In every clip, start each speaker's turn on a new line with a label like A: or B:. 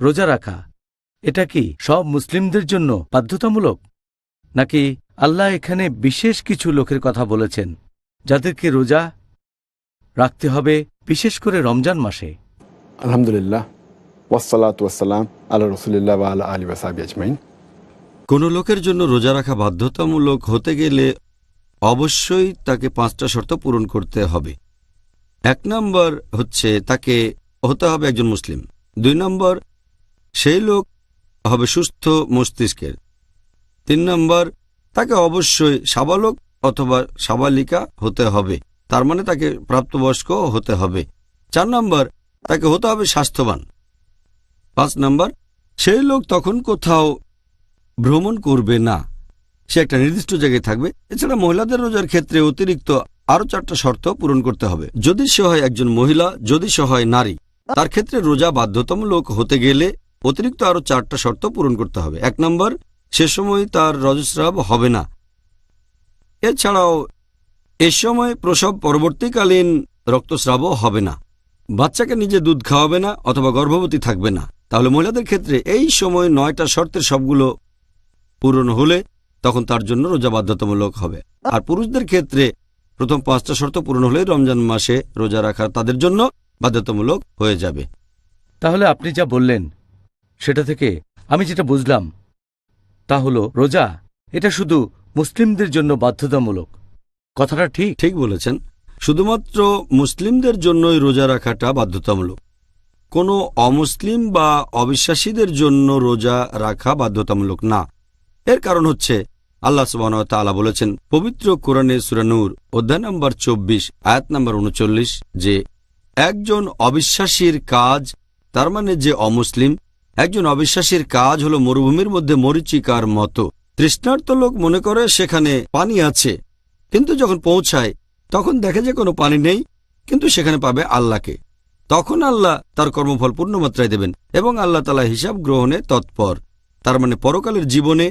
A: রোজা রাখা এটা কি সব মুসলিমদের জন্য বাধ্যতামূলক, নাকি আল্লাহ এখানে বিশেষ কিছু লোকের কথা বলেছেন যাদেরকে রোজা রাখতে হবে, বিশেষ করে রমজান মাসে?
B: আলহামদুলিল্লাহ, ওয়াসসালাতু ওয়াসসালাম আলা রাসূলিল্লাহ ওয়া আলা আলিহি ওয়া সাহবিহি আজমাইন।
C: কোনো লোকের জন্য রোজা রাখা বাধ্যতামূলক হতে গেলে অবশ্যই তাকে 5টা শর্ত পূরণ করতে হবে। 1 নম্বর হচ্ছে তাকে হতে হবে একজন মুসলিম। 2 নম্বর সেই লোক হবে সুস্থ মস্তিষ্কের। 3 নম্বর তাকে অবশ্যই সাবালক অথবা সাবালিকা হতে হবে, তার মানে তাকে প্রাপ্তবয়স্ক হতে হবে। 4 নম্বর তাকে হতে হবে স্বাস্থ্যবান। 5 নম্বর সেই লোক তখন কোথাও ভ্রমণ করবে না, সে একটা নির্দিষ্ট জায়গায় থাকবে। এছাড়া মহিলাদের রোজার ক্ষেত্রে অতিরিক্ত আরও 4টা শর্ত পূরণ করতে হবে। যদি সে হয় একজন মহিলা, যদি সে হয় নারী, তার ক্ষেত্রে রোজা বাধ্যতামূলক হতে গেলে অতিরিক্ত আরও 4টা শর্ত পূরণ করতে হবে। 1 নম্বর সে সময় তার রজস্রাব হবে না। এছাড়াও এ সময় প্রসব পরবর্তীকালীন রক্তস্রাবও হবে না। বাচ্চাকে নিজে দুধ খাওয়াবে না অথবা গর্ভবতী থাকবে না। তাহলে মহিলাদের ক্ষেত্রে এই সময় 9টা শর্তের সবগুলো পূরণ হলে তখন তার জন্য রোজা বাধ্যতামূলক হবে। আর পুরুষদের ক্ষেত্রে প্রথম 5টা শর্ত পূরণ হলে রমজান মাসে রোজা রাখা তাদের জন্য বাধ্যতামূলক হয়ে যাবে।
A: তাহলে আপনি যা বললেন সেটা থেকে আমি যেটা বুঝলাম তা হলো রোজা এটা শুধু মুসলিমদের জন্য বাধ্যতামূলক। কথাটা ঠিক?
C: ঠিক বলেছেন, শুধুমাত্র মুসলিমদের জন্যই রোজা রাখাটা বাধ্যতামূলক। কোনো অমুসলিম বা অবিশ্বাসীদের জন্য রোজা রাখা বাধ্যতামূলক না। এর কারণ হচ্ছে আল্লাহ সুবহানাহু ওয়া তাআলা বলেছেন পবিত্র কোরআনে সূরা নূর অধ্যায় নম্বর 24 আয়াত নম্বর 39 যে একজন অবিশ্বাসীর কাজ, তার মানে যে অমুসলিম, একজন অবিশ্বাসীর কাজ হলো মরুভূমির মধ্যে মরীচিকার মতো। তৃষ্ণার্ত লোক মনে করে সেখানে পানি আছে, কিন্তু যখন পৌঁছায় তখন দেখে যে কোনো পানি নেই, কিন্তু সেখানে পাবে আল্লাহকে। তখন আল্লাহ তার কর্মফল পূর্ণমাত্রায় দেবেন এবং আল্লাহ তাআলা হিসাব গ্রহণে তৎপর। তার মানে পরকালের জীবনে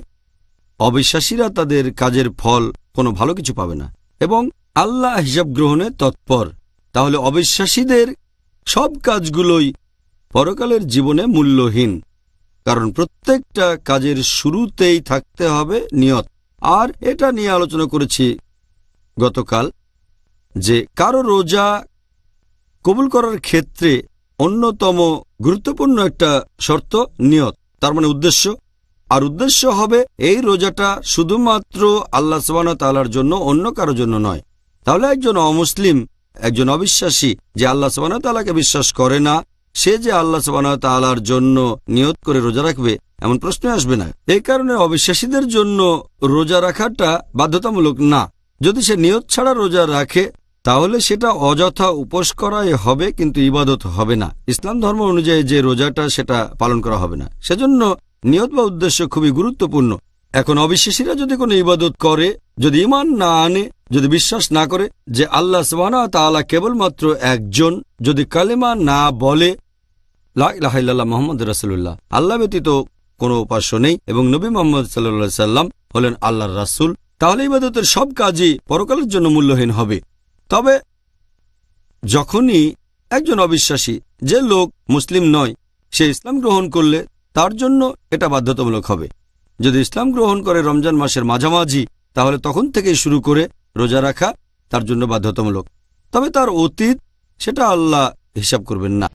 C: অবিশ্বাসীরা তাদের কাজের ফল কোনো ভালো কিছু পাবে না এবং আল্লাহ হিসাব গ্রহণে তৎপর। তাহলে অবিশ্বাসীদের সব কাজগুলোই পরকালের জীবনে মূল্যহীন, কারণ প্রত্যেকটা কাজের শুরুতেই থাকতে হবে নিয়ত। আর এটা নিয়ে আলোচনা করেছি গতকাল যে কারো রোজা কবুল করার ক্ষেত্রে অন্যতম গুরুত্বপূর্ণ একটা শর্ত নিয়ত, তার মানে উদ্দেশ্য। আর উদ্দেশ্য হবে এই রোজাটা শুধুমাত্র আল্লাহ সুবহানাহু ওয়া তাআলার জন্য, অন্য কারোর জন্য নয়। তাহলে একজন অমুসলিম, একজন অবিশ্বাসী যে আল্লাহ সুবহানাহু ওয়া তাআলাকে বিশ্বাস করে না, সে যে আল্লাহ সুবহানাহু ওয়া তাআলার জন্য নিয়ত করে রোজা রাখবে এমন প্রশ্ন আসবে না। এই কারণে অবিশ্বাসীদের জন্য রোজা রাখাটা বাধ্যতামূলক না। যদি সে নিয়ত ছাড়া রোজা রাখে তাহলে সেটা অযথা উপোস করাই হবে, কিন্তু ইবাদত হবে না। ইসলাম ধর্ম অনুযায়ী যে রোজাটা সেটা পালন করা হবে না। সেজন্য নিয়ত বা উদ্দেশ্য খুবই গুরুত্বপূর্ণ। এখন অবিশ্বাসীরা যদি কোনো ইবাদত করে, যদি ঈমান না আনে, যদি বিশ্বাস না করে যে আল্লাহ সুবহানাহু ওয়া তাআলা কেবলমাত্র একজন, যদি কালেমা না বলে লা ইলাহা ইল্লাল্লাহ মুহাম্মাদুর রাসূলুল্লাহ, আল্লাহ ব্যতীত কোনো উপাস্য নেই এবং নবী মুহাম্মদ সাল্লাল্লাহু আলাইহি সাল্লাম হলেন আল্লাহর রাসূল, তাহলে ইবাদতের সব কাজই পরকালের জন্য মূল্যহীন হবে। তবে যখনই একজন অবিশ্বাসী, যে লোক মুসলিম নয়, সে ইসলাম গ্রহণ করলে তার জন্য এটা বাধ্যতামূলক হবে। যদি ইসলাম গ্রহণ করে রমজান মাসের মাঝামাঝি, তাহলে তখন থেকেই শুরু করে রোজা রাখা তার জন্য বাধ্যতামূলক। তবে তার অতীত সেটা আল্লাহ হিসাব করবেন না।